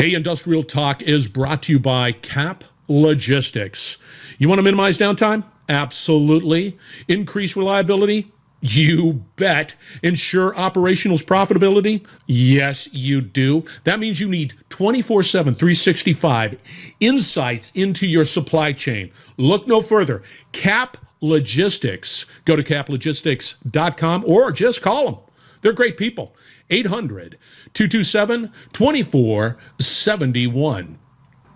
Hey, Industrial Talk is brought to you by Cap Logistics. You want to minimize downtime? Absolutely. Increase reliability? You bet. Ensure operational profitability? Yes, you do. That means you need 24/7, 365 insights into your supply chain. Look no further. Cap Logistics. Go to caplogistics.com or just call them. They're great people. 800-227-2471.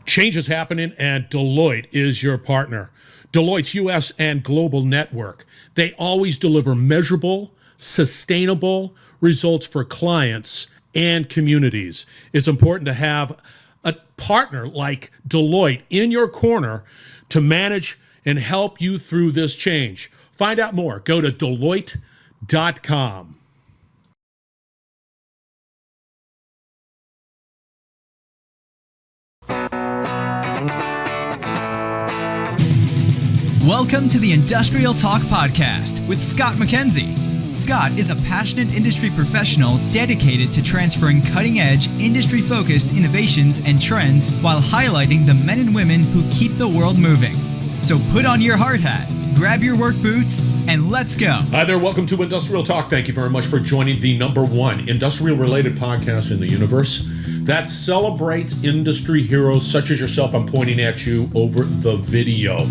Change is happening, and Deloitte is your partner. Deloitte's U.S. and global network. They always deliver measurable, sustainable results for clients and communities. It's important to have a partner like Deloitte in your corner to manage and help you through this change. Find out more. Go to Deloitte.com. Welcome to the Industrial Talk Podcast with Scott McKenzie. Scott is a passionate industry professional dedicated to transferring cutting-edge, industry-focused innovations and trends while highlighting the men and women who keep the world moving. So put on your hard hat, grab your work boots, and let's go. Hi there, welcome to Industrial Talk. Thank you very much for joining the #1 industrial-related podcast in the universe that celebrates industry heroes such as yourself. I'm pointing at you over the video.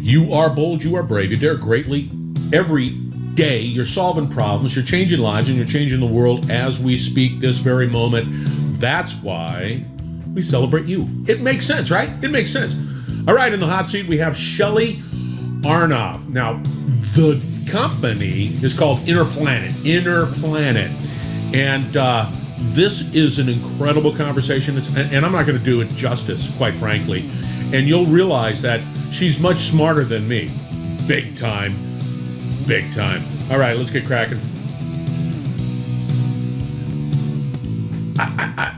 You are bold, you are brave, you dare greatly. Every day you're solving problems, you're changing lives, and you're changing the world as we speak this very moment. That's why we celebrate you. It makes sense, right? It makes sense. All right, in the hot seat we have Shely Aronov. Now, the company is called InnerPlant. InnerPlant. And this is an incredible conversation, and I'm not going to do it justice, quite frankly. And you'll realize that she's much smarter than me. Big time. Big time. All right, let's get cracking.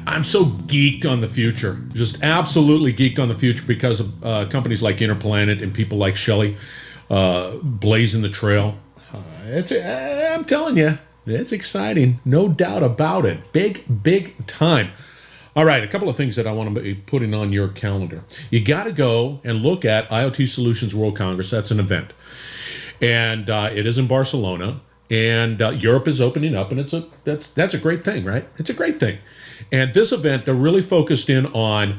I'm so geeked on the future. Just absolutely geeked on the future because of companies like InnerPlant and people like Shely blazing the trail. I'm telling you, it's exciting. No doubt about it. Big time. All right, a couple of things that I want to be putting on your calendar. You got to go and look at IoT Solutions World Congress. That's an event. And it is in Barcelona. And Europe is opening up, and that's a great thing, right? It's a great thing. And this event, they're really focused in on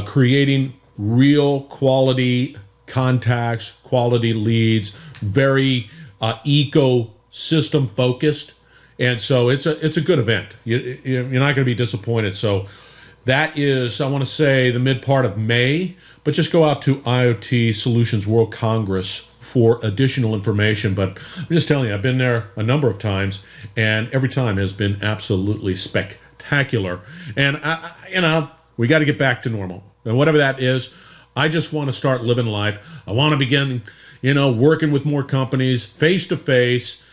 creating real quality contacts, quality leads, very ecosystem focused. And so it's a good event. You're not going to be disappointed. So that is, I want to say, the mid part of May, but just go out to IoT Solutions World Congress for additional information. But I'm just telling you, I've been there a number of times, and every time has been absolutely spectacular. And, we got to get back to normal. And whatever that is, I just want to start living life. I want to begin, working with more companies, face-to-face.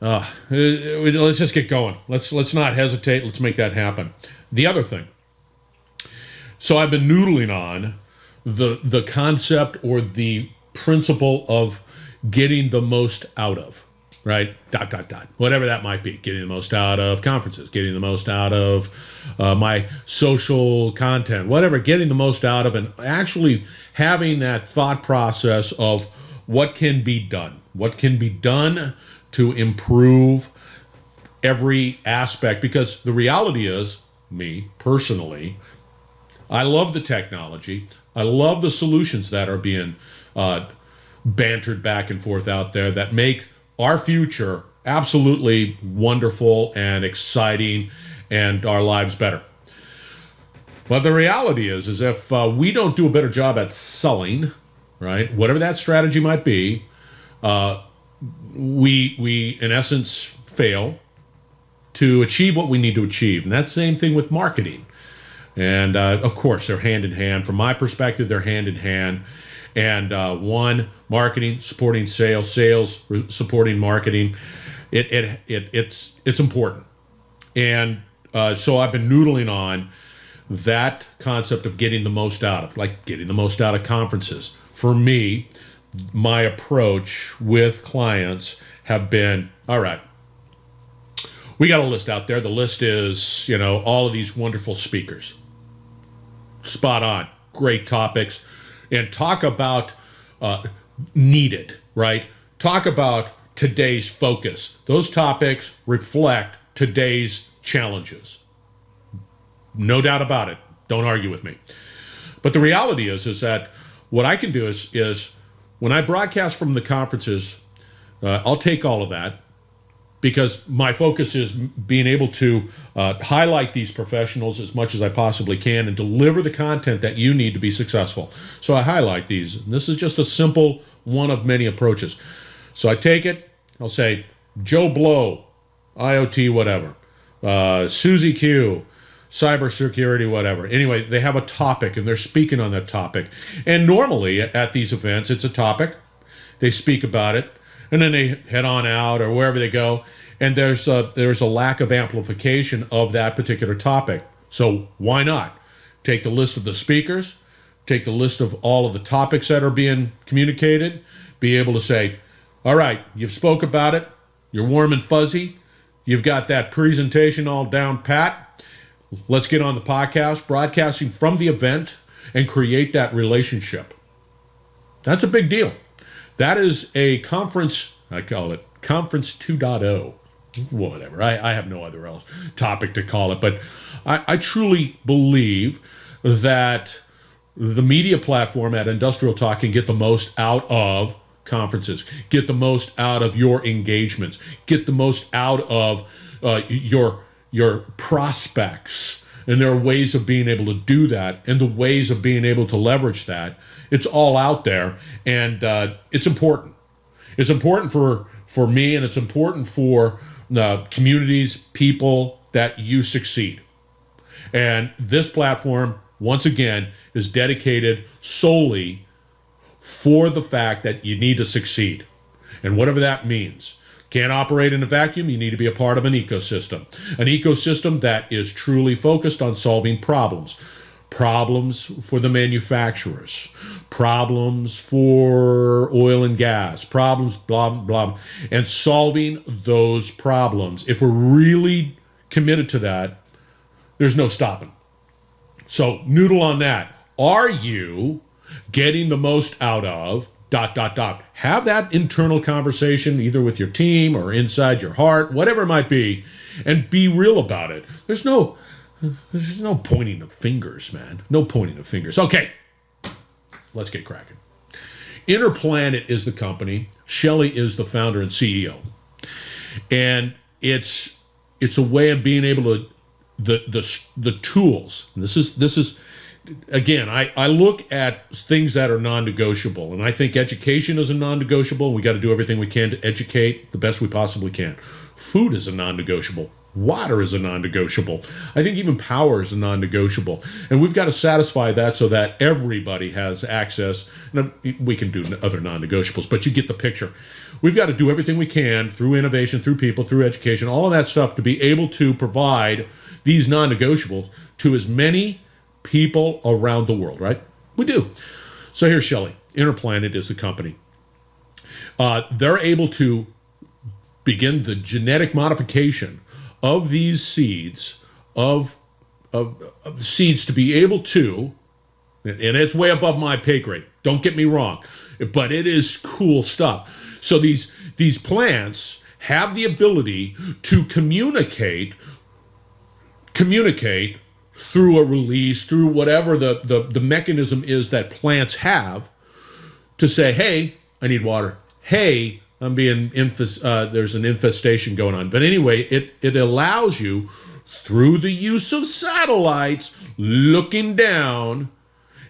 Let's just get going. Let's not hesitate. Let's make that happen. The other thing. So I've been noodling on the concept or the principle of getting the most out of, right? ... Whatever that might be. Getting the most out of conferences, getting the most out of my social content, whatever, getting the most out of, and actually having that thought process of what can be done. What can be done to improve every aspect, because the reality is, me personally, I love the technology. I love the solutions that are being bantered back and forth out there that make our future absolutely wonderful and exciting and our lives better. But the reality is if we don't do a better job at selling, right, whatever that strategy might be, we in essence fail to achieve what we need to achieve. And that's the same thing with marketing. And of course, they're hand in hand. From my perspective, they're hand in hand. And one, marketing supporting sales, sales supporting marketing. It's important. And so I've been noodling on that concept of getting the most out of, like getting the most out of conferences. For me, my approach with clients have been, all right, we got a list out there. The list is, all of these wonderful speakers. spot on. Great topics. And talk about needed, right? Talk about today's focus. Those topics reflect today's challenges. No doubt about it. Don't argue with me. But the reality is that what I can do is when I broadcast from the conferences, I'll take all of that, because my focus is being able to highlight these professionals as much as I possibly can and deliver the content that you need to be successful. So I highlight these. And this is just a simple one of many approaches. So I take it, I'll say, Joe Blow, IoT, whatever. Susie Q, cybersecurity, whatever. Anyway, they have a topic and they're speaking on that topic. And normally at these events, it's a topic. They speak about it. And then they head on out or wherever they go, and there's a lack of amplification of that particular topic. So why not take the list of the speakers, take the list of all of the topics that are being communicated, be able to say, all right, you've spoke about it, you're warm and fuzzy, you've got that presentation all down pat, let's get on the podcast, broadcasting from the event, and create that relationship. That's a big deal. That is a conference, I call it Conference 2.0, whatever. I have no other else topic to call it, but I truly believe that the media platform at Industrial Talk can get the most out of conferences, get the most out of your engagements, get the most out of your prospects. And there are ways of being able to do that, and the ways of being able to leverage that. It's all out there, and it's important. It's important for me, and it's important for communities, people, that you succeed. And this platform, once again, is dedicated solely for the fact that you need to succeed. And whatever that means. Can't operate in a vacuum. You need to be a part of an ecosystem. An ecosystem that is truly focused on solving problems. Problems for the manufacturers. Problems for oil and gas. Problems, blah, blah. And solving those problems. If we're really committed to that, there's no stopping. So, noodle on that. Are you getting the most out of ... Have that internal conversation either with your team or inside your heart, whatever it might be, and be real about it. There's no pointing of fingers, man. No pointing of fingers. Okay, let's get cracking. InnerPlant is the company. Shely is the founder and CEO. And it's a way of being able to the tools. And this is again, I look at things that are non-negotiable, and I think education is a non-negotiable, and we got to do everything we can to educate the best we possibly can. Food is a non-negotiable. Water is a non-negotiable. I think even power is a non-negotiable. And we've got to satisfy that so that everybody has access. And we can do other non-negotiables, but you get the picture. We've got to do everything we can through innovation, through people, through education, all of that stuff to be able to provide these non-negotiables to as many people around the world, right? We do. So here's Shely. InnerPlant is the company. They're able to begin the genetic modification of these seeds, of seeds to be able to, and it's way above my pay grade, don't get me wrong, but it is cool stuff. So these plants have the ability to communicate through a release, through whatever the mechanism is that plants have, to say, hey, I need water. Hey, I'm being there's an infestation going on. But anyway, it allows you, through the use of satellites, looking down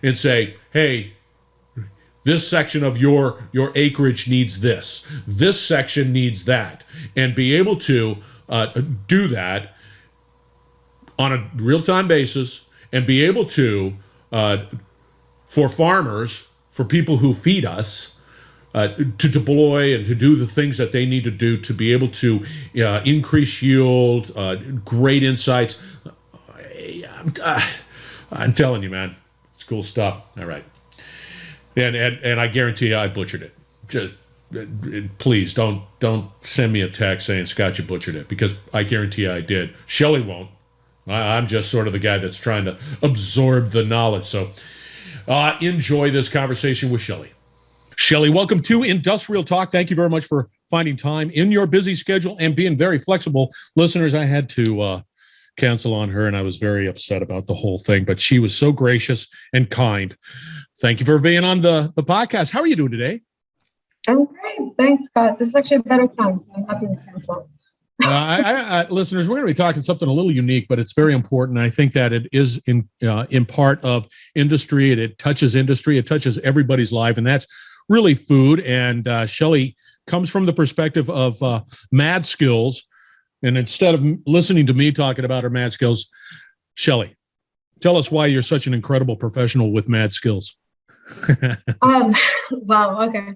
and say, hey, this section of your acreage needs this. This section needs that. And be able to do that on a real-time basis, and be able to, for farmers, for people who feed us, to deploy and to do the things that they need to do to be able to increase yield, great insights. I'm telling you, man, it's cool stuff. All right. And I guarantee you I butchered it. Just please don't send me a text saying, Scott, you butchered it, because I guarantee you I did. Shely won't. I'm just sort of the guy that's trying to absorb the knowledge. So enjoy this conversation with Shely. Shely, welcome to Industrial Talk. Thank you very much for finding time in your busy schedule and being very flexible. Listeners, I had to cancel on her, and I was very upset about the whole thing, but she was so gracious and kind. Thank you for being on the podcast. How are you doing today? I'm great. Thanks, Scott. This is actually a better time, so I'm happy to cancel. Listeners, we're going to be talking something a little unique, but it's very important. I think that it is in part of industry. It touches industry. It touches everybody's life, and that's really food. And Shely comes from the perspective of mad skills. And instead of listening to me talking about her mad skills, Shely, tell us why you're such an incredible professional with mad skills. Wow. Okay.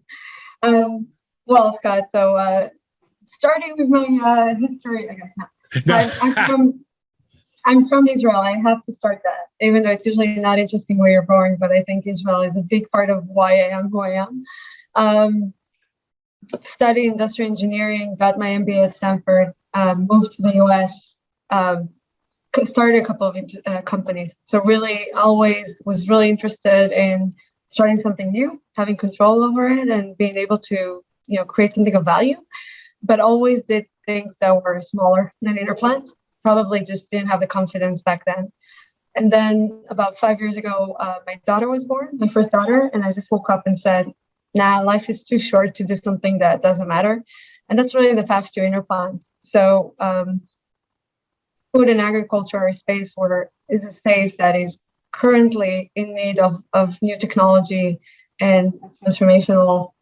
Well, Scott, so starting with my history, I guess not. So I'm from Israel. I have to start that, even though it's usually not interesting where you're born, but I think Israel is a big part of why I am who I am. Studied industrial engineering, got my MBA at Stanford, moved to the US, started a couple of companies. So really always was really interested in starting something new, having control over it, and being able to, create something of value, but always did things that were smaller than InnerPlant. Probably just didn't have the confidence back then. And then about 5 years ago, my daughter was born, my first daughter, and I just woke up and said, nah, life is too short to do something that doesn't matter. And that's really the path to InnerPlant. So food and agriculture are a space is a space that is currently in need of new technology and transformational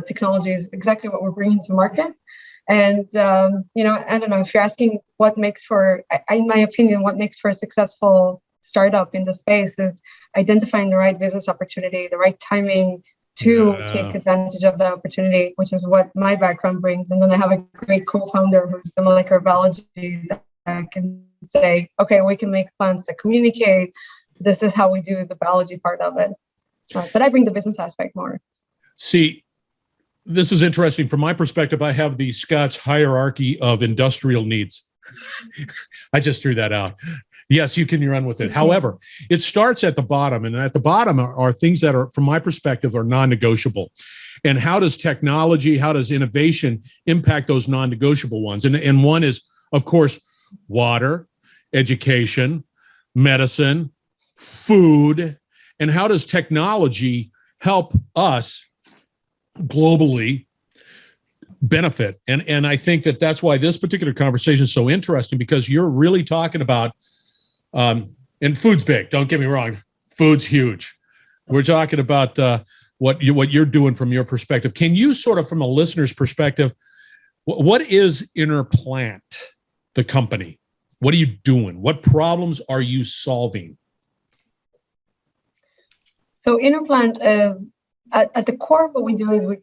technologies, exactly what we're bringing to market. And, I don't know, if you're asking what makes for, in my opinion, what makes for a successful startup in the space is identifying the right business opportunity, the right timing to take advantage of the opportunity, which is what my background brings. And then I have a great co-founder who's the molecular biology that can say, okay, we can make plants that communicate. This is how we do the biology part of it. But I bring the business aspect more. See, this is interesting. From my perspective, I have the Scott's hierarchy of industrial needs. I just threw that out. Yes, you can run with it. However, it starts at the bottom, and at the bottom are things that are, from my perspective, are non-negotiable. And how does technology, how does innovation impact those non-negotiable ones? And one is, of course, water, education, medicine, food, and how does technology help us globally benefit? And I think that's why this particular conversation is so interesting, because you're really talking about, and food's big, don't get me wrong, food's huge. We're talking about what you're doing from your perspective. Can you sort of, from a listener's perspective, what is InnerPlant, the company? What are you doing? What problems are you solving? So InnerPlant is, at the core of what we do is we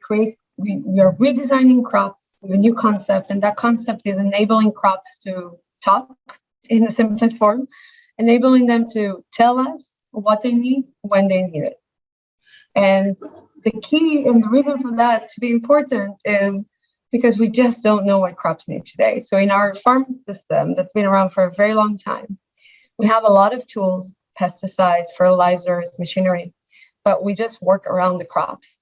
are redesigning crops with a new concept, and that concept is enabling crops to talk in the simplest form, enabling them to tell us what they need when they need it. And the key and the reason for that to be important is because we just don't know what crops need today. So in our farming system that's been around for a very long time, we have a lot of tools, pesticides, fertilizers, machinery, but we just work around the crops.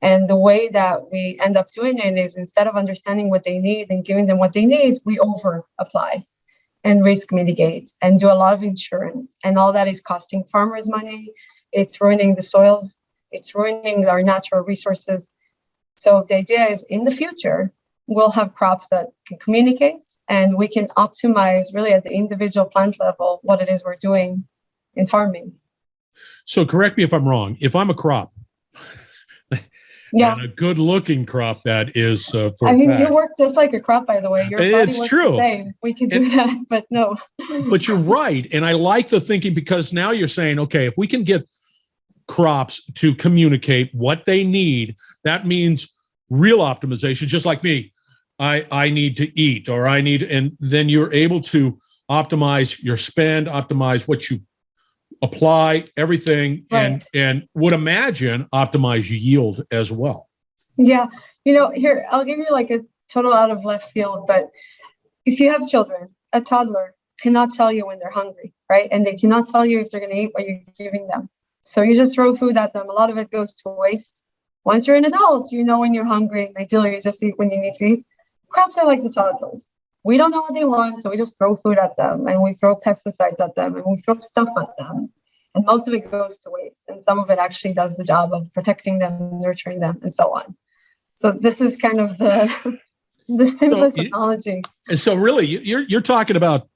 And the way that we end up doing it is, instead of understanding what they need and giving them what they need, we over apply and risk mitigate and do a lot of insurance. And all that is costing farmers money. It's ruining the soils. It's ruining our natural resources. So the idea is, in the future, we'll have crops that can communicate, and we can optimize really at the individual plant level what it is we're doing in farming. So correct me if I'm wrong. If I'm a crop, yeah, and a good-looking crop that is, for you work just like a crop, by the way. Your body it's works true. The same. We could do that, but no. But you're right, and I like the thinking, because now you're saying, okay, if we can get crops to communicate what they need, that means real optimization. Just like me, I need to eat, or I need, and then you're able to optimize your spend, optimize what you apply, everything, right. and would imagine optimize yield as well. Yeah. Here, I'll give you like a total out of left field, but if you have children, a toddler, cannot tell you when they're hungry, right? And they cannot tell you if they're going to eat what you're giving them. So you just throw food at them. A lot of it goes to waste. Once you're an adult, you know when you're hungry. Ideally, you just eat when you need to eat. Crops are like the toddlers. We don't know what they want, so we just throw food at them, and we throw pesticides at them, and we throw stuff at them. And most of it goes to waste. And some of it actually does the job of protecting them, nurturing them, and so on. So this is kind of the simplest analogy. And so really, you're talking about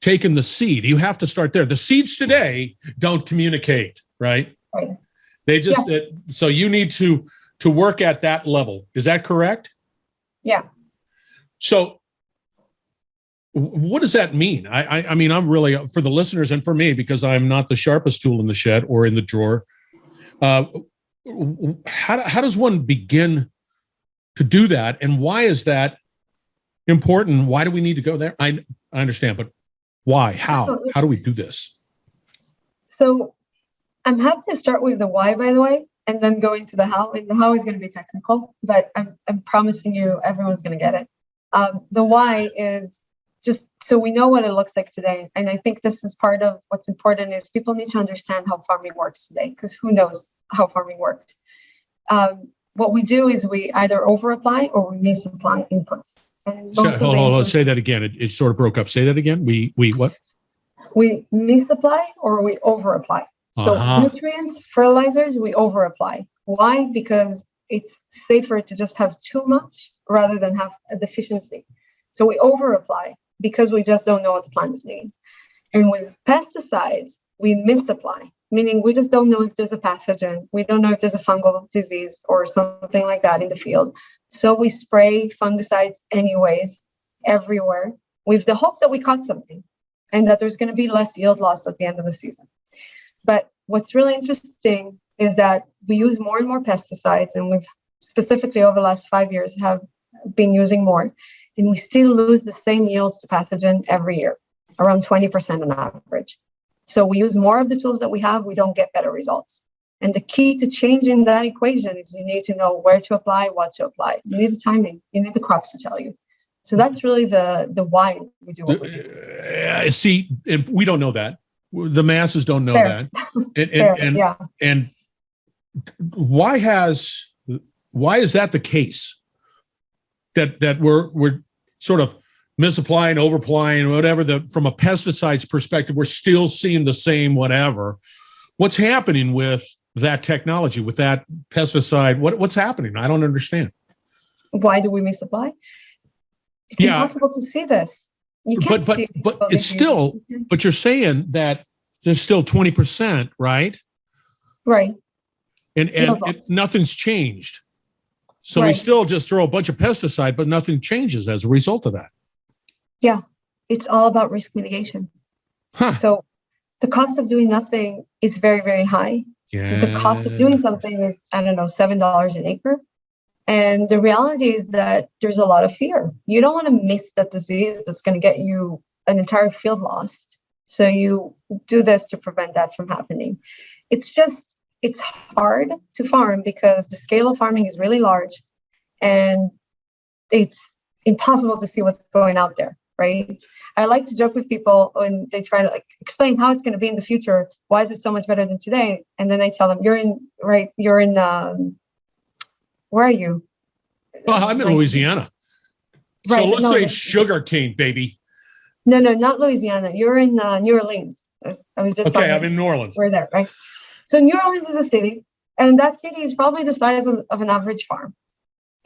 taking the seed. You have to start there. The seeds today don't communicate, right? Right. They just so you need to work at that level. Is that correct? Yeah. So what does that mean? I mean, I'm really, for the listeners and for me, because I'm not the sharpest tool in the shed or in the drawer. How does one begin to do that? And why is that important? Why do we need to go there? I understand, but why? How do we do this? So I'm happy to start with the why, by the way, and then go into the how. And the how is going to be technical, but I'm promising you everyone's going to get it. The why is just so we know what it looks like today. And I think this is part of what's important is people need to understand how farming works today, because who knows how farming worked. What we do is we either over-apply or we misapply inputs. Hold on, say that again. It sort of broke up. Say that again. We what? We misapply or we over-apply. So nutrients, fertilizers, we over-apply. Why? Because it's safer to just have too much rather than have a deficiency. So we over-apply because we just don't know what the plants need. And with pesticides, we misapply, meaning we just don't know if there's a pathogen. We don't know if there's a fungal disease or something like that in the field. So we spray fungicides anyways, everywhere, with the hope that we caught something and that there's going to be less yield loss at the end of the season. But what's really interesting is that we use more and more pesticides, and we've specifically over the last 5 years have been using more, and we still lose the same yields to pathogen every year, around 20% on average. So we use more of the tools that we have, we don't get better results. And the key to changing that equation is you need to know where to apply, what to apply. You need the timing, you need the crops to tell you. So that's really the why we do what we do. See, and we don't know that. The masses don't know that. And why is that the case? That we're sort of misapplying, overapplying, whatever. From a pesticides perspective, we're still seeing the same whatever. What's happening with that technology, with that pesticide? What's happening? I don't understand. Why do we misapply? It's impossible to see this. You can't see it, but it's still. But you're saying that there's still 20%, right? Right. And nothing's changed. So we still just throw a bunch of pesticide, but nothing changes as a result of that. Yeah, it's all about risk mitigation. So the cost of doing nothing is very, very high. Yeah. The cost of doing something is, I don't know, $7 an acre. And the reality is that there's a lot of fear. You don't want to miss that disease that's going to get you an entire field lost. So you do this to prevent that from happening. It's hard to farm because the scale of farming is really large and it's impossible to see what's going out there, right? I like to joke with people when they try to explain how it's going to be in the future. Why is it so much better than today? And then I tell them, where are you? Well, I'm in Louisiana. Right, so let's say sugar cane, baby. No, not Louisiana. You're in New Orleans. I was just I'm in New Orleans. We're there, right? So New Orleans is a city, and that city is probably the size of an average farm.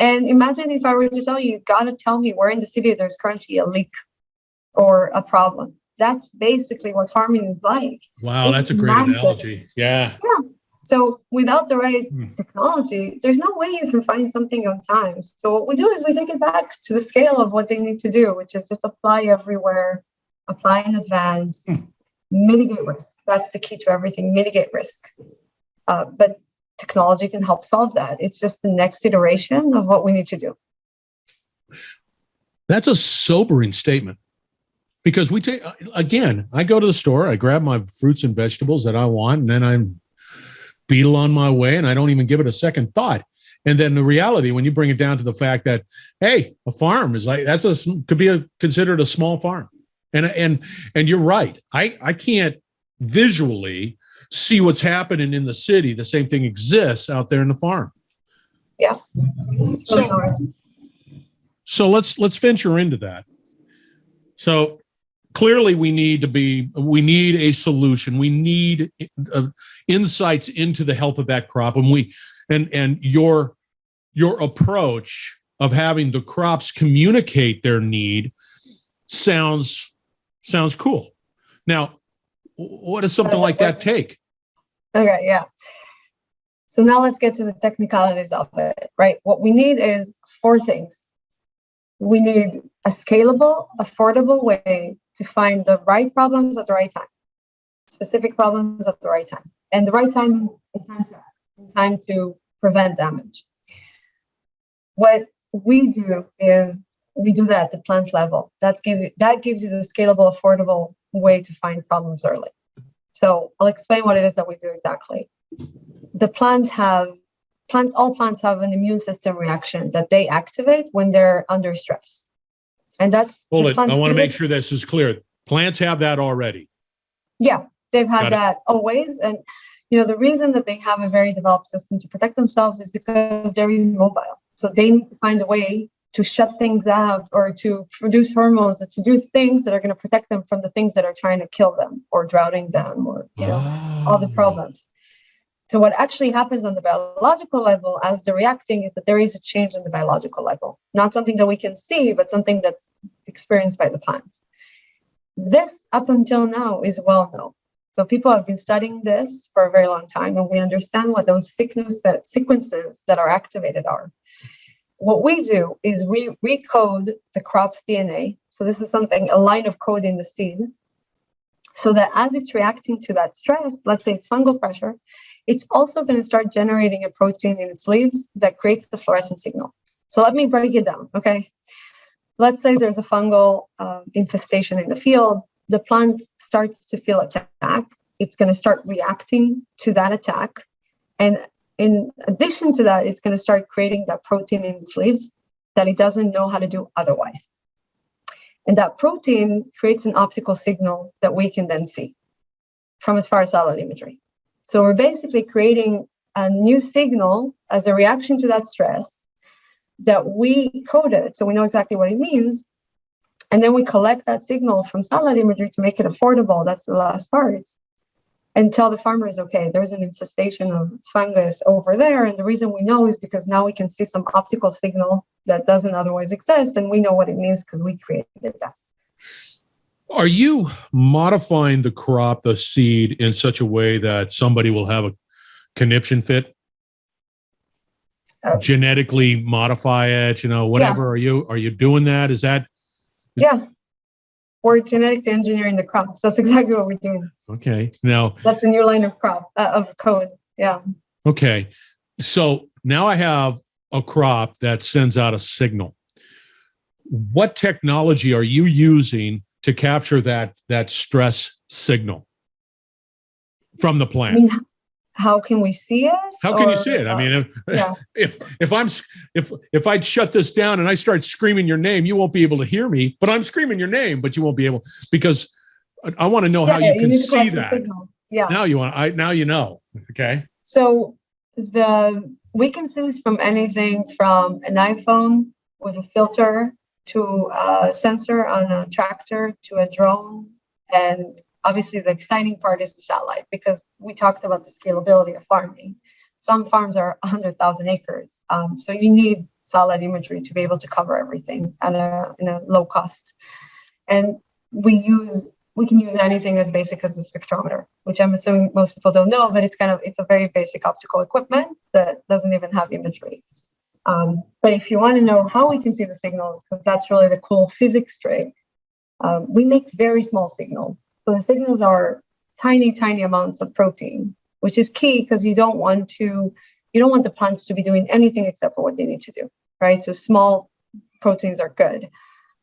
And imagine if I were to tell you, got to tell me where in the city there's currently a leak or a problem. That's basically what farming is like. Wow, that's a great analogy. Yeah. So without the right technology, there's no way you can find something on time. So what we do is we take it back to the scale of what they need to do, which is just apply everywhere, apply in advance, mitigate risk. That's the key to everything, mitigate risk. But technology can help solve that. It's just the next iteration of what we need to do. That's a sobering statement. Because I go to the store, I grab my fruits and vegetables that I want, and then I'm beetle on my way, and I don't even give it a second thought. And then the reality, when you bring it down to the fact that, hey, a farm is like, could be considered a small farm. And you're right. I can't visually see what's happening in the city. The same thing exists out there in the farm. Yeah. So let's venture into that. So clearly we need a solution. We need insights into the health of that crop. And your approach of having the crops communicate their need sounds cool. Now, what does something like that take? Okay, yeah. So now let's get to the technicalities of it, right? What we need is 4 things. We need a scalable, affordable way to find the right problems at the right time, specific problems at the right time. And the right time is in time to prevent damage. What we do is we do that at the plant level. That gives you the scalable, affordable way to find problems early. So I'll explain what it is that we do exactly. All plants have an immune system reaction that they activate when they're under stress. And that's Hold it. I want to make sure this is clear. Plants have that already. Yeah, they've had that always. And the reason that they have a very developed system to protect themselves is because they're immobile. So they need to find a way to shut things out or to produce hormones or to do things that are going to protect them from the things that are trying to kill them or drowning them or all the problems. So what actually happens on the biological level as they're reacting is that there is a change on the biological level, not something that we can see, but something that's experienced by the plant. This, up until now, is well known. So people have been studying this for a very long time, and we understand what those sequences that are activated are. What we do is we recode the crop's DNA. So this is a line of code in the seed, so that as it's reacting to that stress, let's say it's fungal pressure, it's also going to start generating a protein in its leaves that creates the fluorescent signal. So let me break it down, okay? Let's say there's a fungal infestation in the field. The plant starts to feel attack. It's going to start reacting to that attack. And in addition to that, it's going to start creating that protein in its leaves that it doesn't know how to do otherwise. And that protein creates an optical signal that we can then see from as far as satellite imagery. So we're basically creating a new signal as a reaction to that stress that we coded, so we know exactly what it means. And then we collect that signal from satellite imagery to make it affordable. That's the last part. And tell the farmers, okay, there's an infestation of fungus over there. And the reason we know is because now we can see some optical signal that doesn't otherwise exist. And we know what it means because we created that. Are you modifying the crop, the seed, in such a way that somebody will have a conniption fit? Genetically modify it, whatever. Yeah. Are you doing that? Is that? Yeah. We're genetically engineering the crops. That's exactly what we're doing. Okay. Now that's a new line of code. Yeah. Okay. So now I have a crop that sends out a signal. What technology are you using to capture that stress signal from the plant? I mean, how can we see it? How can you see it? I mean, if I shut this down and I start screaming your name, you won't be able to hear me. But I'm screaming your name, but you won't be able, because I want to know how you can see that. Yeah. Now you know. Okay. So we can see this from anything from an iPhone with a filter to a sensor on a tractor to a drone. And obviously the exciting part is the satellite, because we talked about the scalability of farming. Some farms are 100,000 acres. So you need satellite imagery to be able to cover everything in a low cost. And we can use anything as basic as a spectrometer, which I'm assuming most people don't know, but it's a very basic optical equipment that doesn't even have imagery. But if you want to know how we can see the signals, because that's really the cool physics trick, we make very small signals. So the signals are tiny, tiny amounts of protein, which is key because you don't want the plants to be doing anything except for what they need to do, right? So small proteins are good.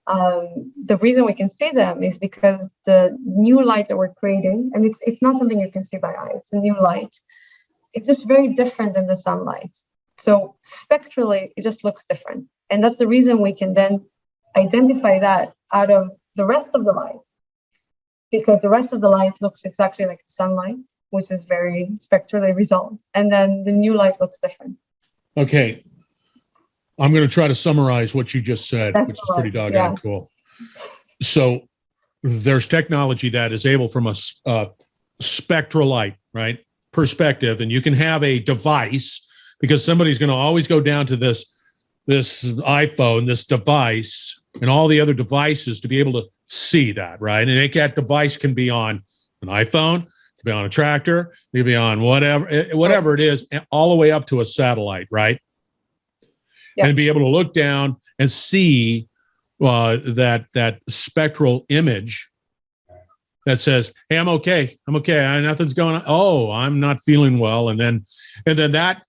The reason we can see them is because the new light that we're creating, and it's not something you can see by eye, it's a new light. It's just very different than the sunlight. So spectrally, it just looks different. And that's the reason we can then identify that out of the rest of the light, because the rest of the light looks exactly like the sunlight, which is very spectrally resolved. And then the new light looks different. Okay. I'm going to try to summarize what you just said, That's which is pretty correct, doggone cool. So there's technology that is able from a spectral light, right, perspective, and you can have a device, because somebody's going to always go down to this iPhone, this device, and all the other devices to be able to see that, right? And that device can be on an iPhone, it can be on a tractor, it can be on whatever it is, all the way up to a satellite, right? Yep. And be able to look down and see that spectral image that says, "Hey, I'm okay. Nothing's going on. Oh, I'm not feeling well." And then that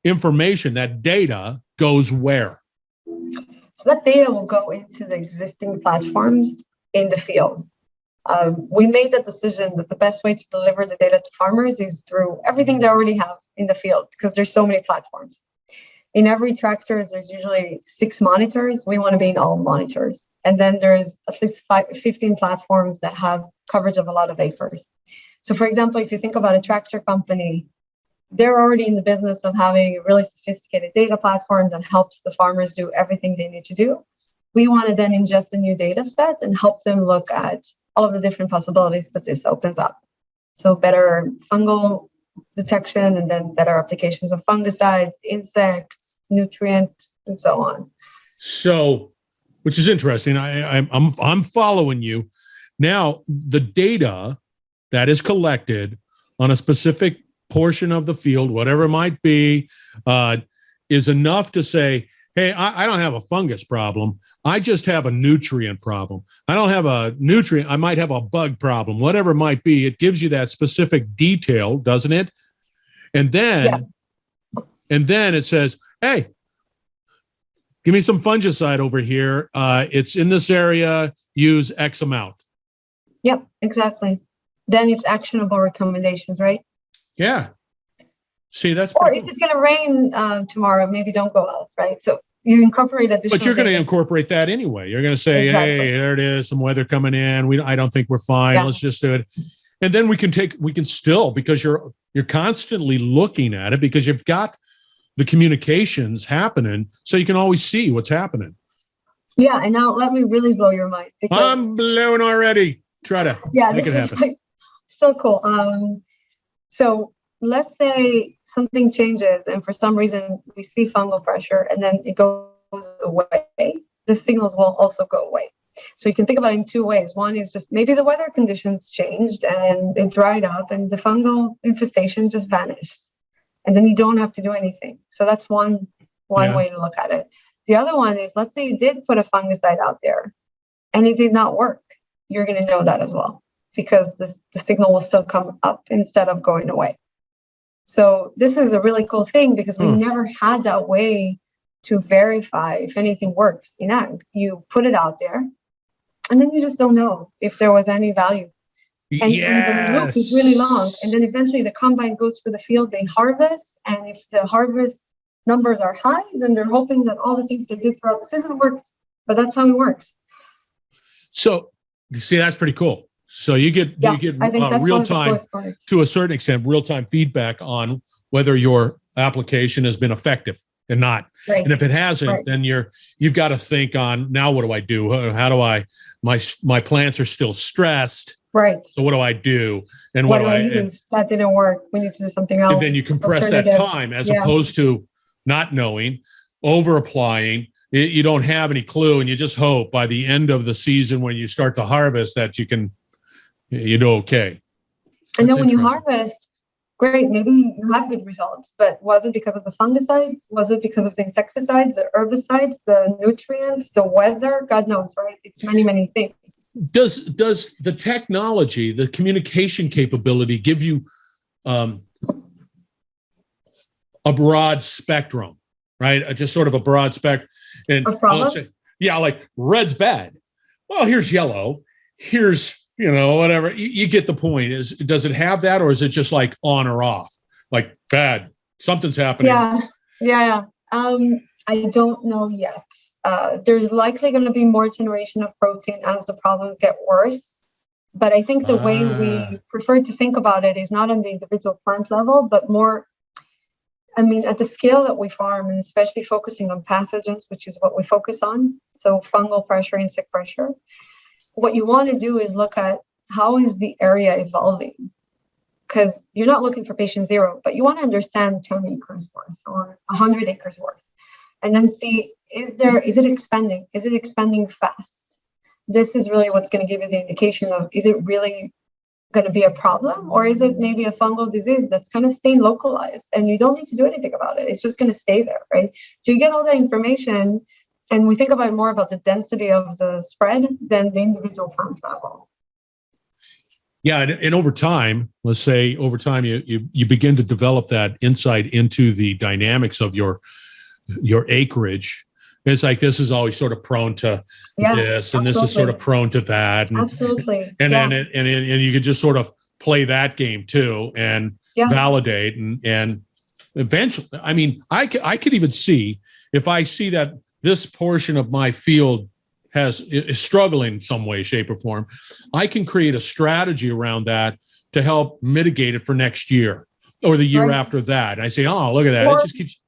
information, that data, goes where? So that data will go into the existing platforms in the field. We made the decision that the best way to deliver the data to farmers is through everything they already have in the field, because there's so many platforms. In every tractor, there's usually 6 monitors. We want to be in all monitors. And then there's at least 15 platforms that have coverage of a lot of acres. So for example, if you think about a tractor company, they're already in the business of having a really sophisticated data platform that helps the farmers do everything they need to do. We want to then ingest a new data set and help them look at all of the different possibilities that this opens up. So better fungal detection, and then better applications of fungicides, insects, nutrient, and so on. So, which is interesting. I'm following you. Now, the data that is collected on a specific portion of the field, whatever it might be, is enough to say, "Hey, I don't have a fungus problem. I just have a nutrient problem. I don't have a nutrient. I might have a bug problem," whatever it might be. It gives you that specific detail, doesn't it? And then, it says, "Hey, give me some fungicide over here. It's in this area. Use X amount." Yep, exactly. Then it's actionable recommendations, right? Yeah. See, that's or cool. If it's going to rain tomorrow, maybe don't go out, right? So you incorporate additional. But you're going to incorporate that anyway. You're going to say, exactly. "Hey, there it is. Some weather coming in. I don't think we're fine. Yeah. Let's just do it." And then we can still, because you're constantly looking at it, because you've got the communications happening, so you can always see what's happening. Yeah, and now let me really blow your mind. I'm blowing already. Try to make it happen. Like, so cool. So let's say something changes, and for some reason we see fungal pressure, and then it goes away. The signals will also go away. So you can think about it in 2 ways. One is just maybe the weather conditions changed and it dried up and the fungal infestation just vanished. And then you don't have to do anything. So that's one way to look at it. The other one is, let's say you did put a fungicide out there and it did not work. You're going to know that as well, because the signal will still come up instead of going away. So this is a really cool thing, because we never had that way to verify if anything works in ag. You put it out there, and then you just don't know if there was any value. And the loop is really long. And then eventually the combine goes for the field, they harvest. And if the harvest numbers are high, then they're hoping that all the things they did throughout the season worked. But that's how it works. So, you see, that's pretty cool. So you get real time, to a certain extent, real time feedback on whether your application has been effective and not. Right. And if it hasn't, then you've got to think on, now what do I do? How do my plants are still stressed. Right. So what do I do? And what do I use? That didn't work. We need to do something else. And then you compress that time, as opposed to not knowing, over applying. You don't have any clue, and you just hope by the end of the season, when you start to harvest, that you do okay. And then when you harvest, great, maybe you have good results, but was it because of the fungicides? Was it because of the insecticides, the herbicides, the nutrients, the weather? God knows, right? It's many, many things. Does the technology, the communication capability, give you a broad spectrum, right? Just sort of a broad spectrum. And let's say, like red's bad. Well, here's yellow. Here's, whatever. You get the point. Does it have that, or is it just like on or off? Like bad, something's happening. Yeah. Yeah. I don't know yet. There's likely going to be more generation of protein as the problems get worse. But I think the way we prefer to think about it is not on the individual plant level, but more, at the scale that we farm, and especially focusing on pathogens, which is what we focus on. So fungal pressure, insect pressure. What you want to do is look at how is the area evolving? Because you're not looking for patient zero, but you want to understand 10 acres worth or 100 acres worth. And then see, is it expanding? Is it expanding fast? This is really what's going to give you the indication of, is it really going to be a problem? Or is it maybe a fungal disease that's kind of staying localized and you don't need to do anything about it? It's just going to stay there, right? So you get all that information, and we think about more about the density of the spread than the individual plant level. Yeah, and over time, let's say over time, you begin to develop that insight into the dynamics of your acreage. It's like, this is always sort of prone to this, and this is sort of prone to that. And, absolutely. And then and you could just sort of play that game too and validate and eventually, I could even see, if I see that this portion of my field is struggling in some way, shape, or form, I can create a strategy around that to help mitigate it for next year or the year after that. And I say, oh, look at that. It just keeps.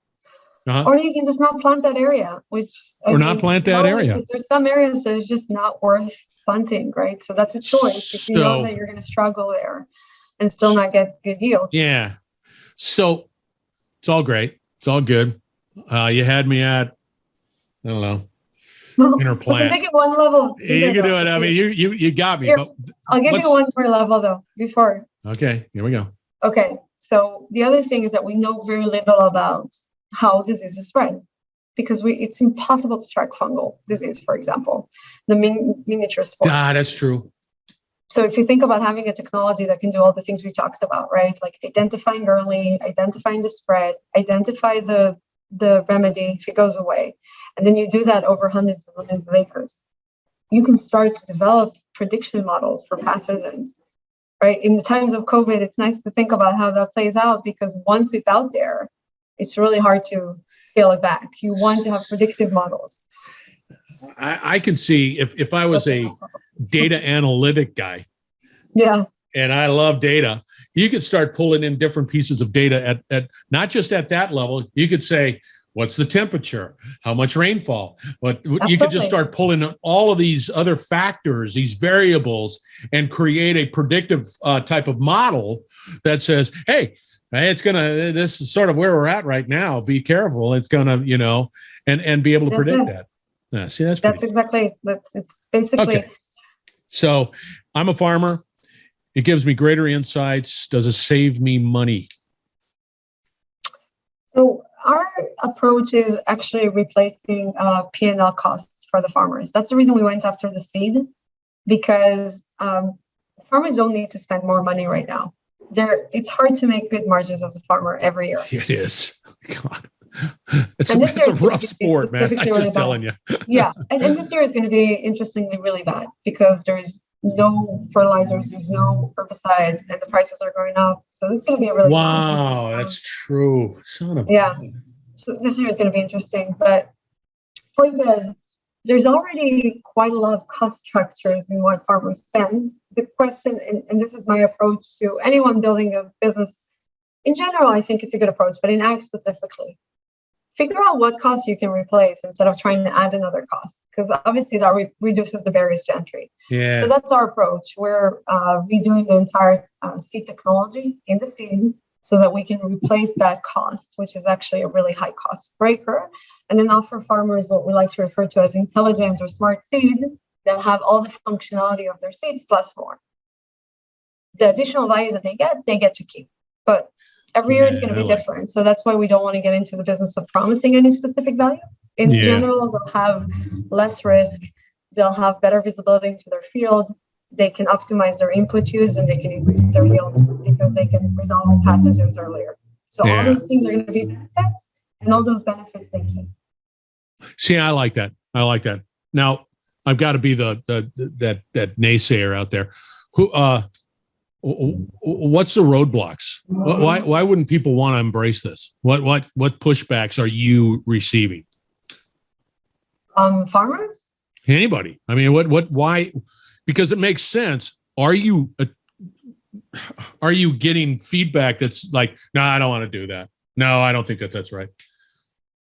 Or you can just not plant that area, area. There's some areas that is just not worth planting, right? So that's a choice. If you know that you're going to struggle there and still not get good yield. Yeah. So it's all great. It's all good. You had me at, I don't know. InnerPlant. We can take it one level. You can do it. You got me. Here, I'll give you one more level though before. Okay, here we go. Okay, so the other thing is that we know very little about how diseases spread, because it's impossible to track fungal disease, for example, the miniature spores. That's true. So if you think about having a technology that can do all the things we talked about, right? Like identifying early, identifying the spread, identify the remedy if it goes away, and then you do that over hundreds of millions of acres, you can start to develop prediction models for pathogens, right? In the times of COVID, it's nice to think about how that plays out, because once it's out there, it's really hard to scale it back. You want to have predictive models. I can see if I was a data analytic guy, and I love data, you could start pulling in different pieces of data at not just at that level. You could say, what's the temperature? How much rainfall? You could just start pulling in all of these other factors, these variables, and create a predictive type of model that says, hey, this is sort of where we're at right now. Be careful. It's gonna, and be able to predict that. Yeah, see, that's exactly. It's basically. Okay. So I'm a farmer. It gives me greater insights. Does it save me money? So our approach is actually replacing P&L costs for the farmers. That's the reason we went after the seed, because farmers don't need to spend more money right now. It's hard to make good margins as a farmer every year. It is. God. It's a rough sport, man. I'm just telling you. Yeah. And this year is going to be interestingly really bad, because there's no fertilizers, there's no herbicides, and the prices are going up. So this is going to be a really that's true. Son of So this year is going to be interesting. But point is, there's already quite a lot of cost structures in what farmers spend. The question, and this is my approach to anyone building a business in general, I think it's a good approach, but in ag specifically, figure out what costs you can replace instead of trying to add another cost, because obviously that reduces the barriers to entry. Yeah. So that's our approach. We're redoing the entire seed technology in the seed so that we can replace that cost, which is actually a really high cost breaker, and then offer farmers what we like to refer to as intelligent or smart seed that have all the functionality of their seeds plus more. The additional value that they get to keep. But every year it's going to be different. So that's why we don't want to get into the business of promising any specific value. In general, they'll have less risk. They'll have better visibility into their field. They can optimize their input use, and they can increase their yields because they can resolve pathogens earlier. So all those things are going to be benefits, and all those benefits they keep. See, I like that. Now, I've got to be that naysayer out there. What's the roadblocks? Why wouldn't people want to embrace this? What pushbacks are you receiving? Farmers? Anybody? I mean, why? Because it makes sense. Are you getting feedback that's like, no, I don't want to do that. No, I don't think that's right.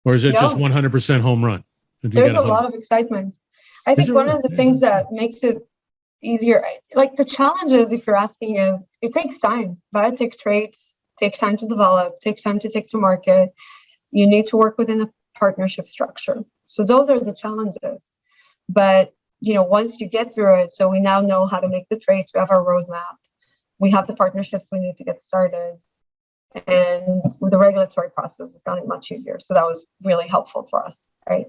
Or is it just 100% home run? There's a lot of excitement. I think one of the things that makes it easier, like the challenges, if you're asking, is it takes time. Biotech traits takes time to develop, takes time to take to market. You need to work within a partnership structure. So those are the challenges. But, once you get through it, so we now know how to make the traits, we have our roadmap, we have the partnerships we need to get started. And with the regulatory process, it's gotten much easier. So that was really helpful for us, right?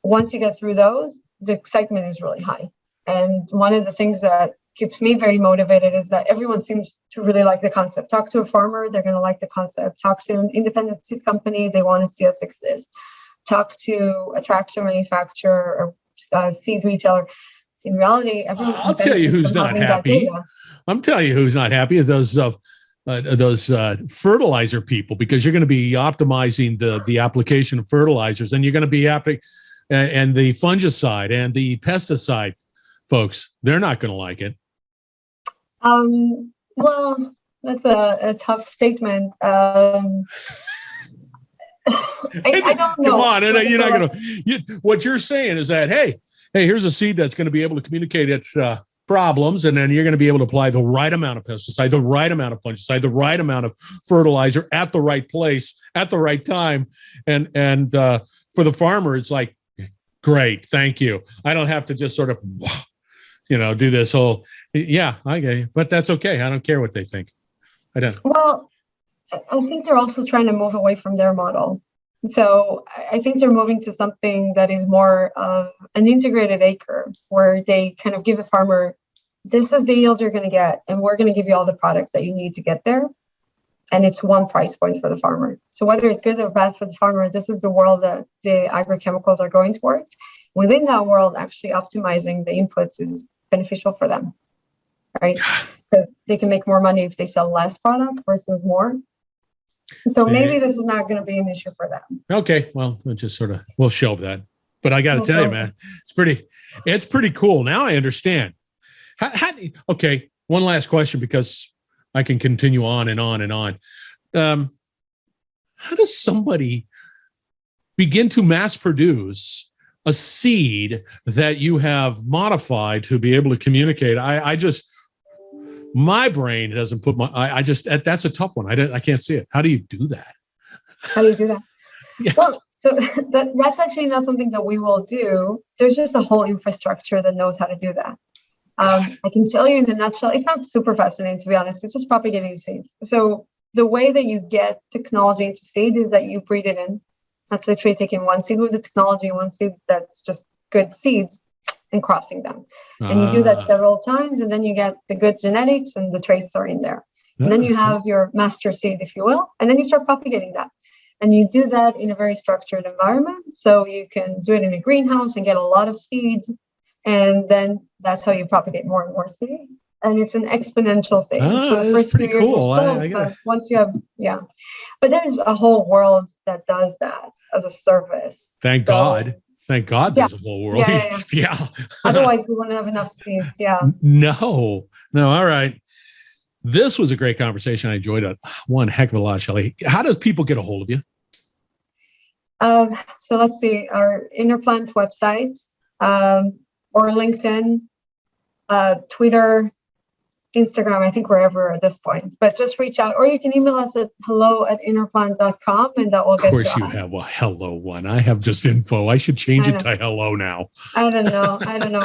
Once you get through those, the excitement is really high. And one of the things that keeps me very motivated is that everyone seems to really like the concept. Talk to a farmer, they're going to like the concept. Talk to an independent seed company, they want to see us exist. Talk to a traction manufacturer or seed retailer. In reality, everyone. I'll tell you who's not happy. I'm telling you who's not happy. Those fertilizer people, because you're going to be optimizing the application of fertilizers, and you're going to be and the fungicide and the pesticide folks. They're not going to like it. Well, that's a tough statement. I don't know. Come on, you're not going to. What you're saying is that hey, here's a seed that's going to be able to communicate its problems, and then you're going to be able to apply the right amount of pesticide, the right amount of fungicide, the right amount of fertilizer at the right place at the right time, and for the farmer, it's like, great, thank you. I don't have to just sort of, do this whole. Yeah, I get you, but that's okay. I don't care what they think. I don't. Well, I think they're also trying to move away from their model. So I think they're moving to something that is more of an integrated acre, where they kind of give a farmer, this is the yield you're going to get, and we're going to give you all the products that you need to get there. And it's one price point for the farmer. So whether it's good or bad for the farmer, this is the world that the agrochemicals are going towards. Within that world, actually optimizing the inputs is beneficial for them, right? Because they can make more money if they sell less product versus more. So maybe this is not going to be an issue for them. Okay, well, we'll shelve that. But I got to tell you, man, it's pretty cool. Now I understand. Okay, one last question, because I can continue on and on and on. How does somebody begin to mass produce a seed that you have modified to be able to communicate? My brain doesn't put that's a tough one. I can't see it. How do you do that? Yeah. Well, so that's actually not something that we will do. There's just a whole infrastructure that knows how to do that. I can tell you in a nutshell, it's not super fascinating, to be honest. It's just propagating seeds. So the way that you get technology into seed is that you breed it in. That's literally taking one seed with the technology, one seed that's just good seeds, and crossing them. And you do that several times, and then you get the good genetics and the traits are in there. And then you have your master seed, if you will, and then you start propagating that. And you do that in a very structured environment. So you can do it in a greenhouse and get a lot of seeds. And then that's how you propagate more and more seeds. And it's an exponential thing. So the first few years are slow, but once you have, But there's a whole world that does that as a service. Thank God there's a whole world. Yeah. Otherwise, we wouldn't have enough seeds. Yeah. No. All right. This was a great conversation. I enjoyed it one heck of a lot, Shely. How does people get a hold of you? So let's see, our InnerPlant website, or LinkedIn, Twitter, Instagram. I think we're everywhere at this point, but just reach out, or you can email us at hello@innerplant.com, and that will get to us. Of course, you have a hello one. I have just info. I should change it to hello now. I don't know.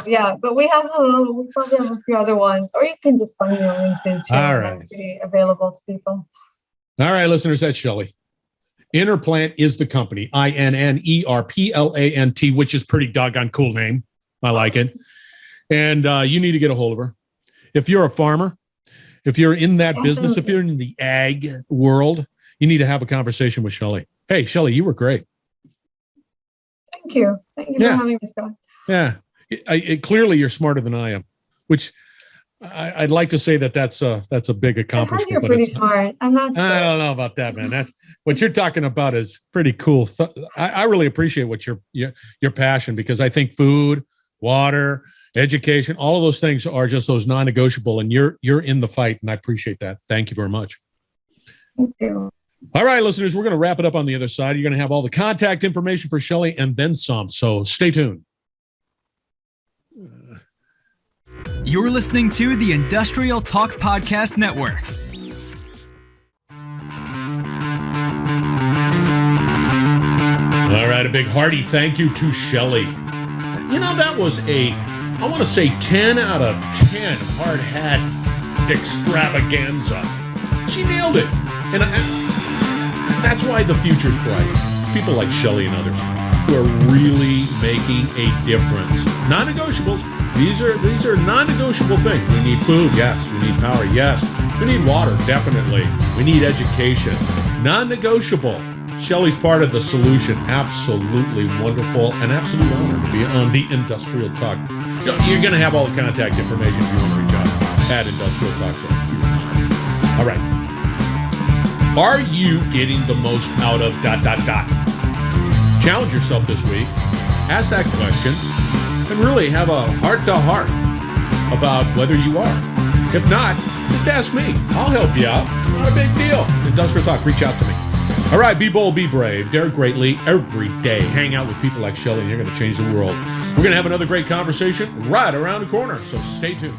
Yeah, but we have hello. We probably have a few other ones, or you can just find me on LinkedIn too. All right. That's pretty available to people. All right, listeners, that's Shely. InnerPlant is the company, INNERPLANT, which is pretty doggone cool name. I like it. And you need to get a hold of her. If you're a farmer, if you're in that business, if you're in the ag world, you need to have a conversation with Shely. Hey, Shely, you were great. Thank you. Thank you for having me, Scott. Yeah. Clearly, you're smarter than I am, which I'd like to say that's a big accomplishment. You're pretty smart. I'm not sure. I don't know about that, man. That's what you're talking about is pretty cool. I really appreciate what your passion, because I think food, water, education, all of those things are just those non-negotiable, and you're in the fight, and I appreciate that. Thank you very much. Thank you. All right, listeners, we're going to wrap it up on the other side. You're going to have all the contact information for Shely and then some. So stay tuned. You're listening to the Industrial Talk Podcast Network. All right, a big hearty thank you to Shely. You know, that was I want to say 10 out of 10 hard hat extravaganza. She nailed it. And that's why the future's bright. It's people like Shely and others who are really making a difference. Non-negotiables. These are non-negotiable things. We need food, yes. We need power, yes. We need water, definitely. We need education. Non-negotiable. Shely's part of the solution. Absolutely wonderful, and absolute honor to be on the Industrial Talk. You're going to have all the contact information if you want to reach out at Industrial Talk Show. All right. Are you getting the most out of ... Challenge yourself this week. Ask that question. And really have a heart-to-heart about whether you are. If not, just ask me. I'll help you out. Not a big deal. Industrial Talk, reach out to me. All right, be bold, be brave, dare greatly every day. Hang out with people like Shely, and you're going to change the world. We're going to have another great conversation right around the corner, so stay tuned.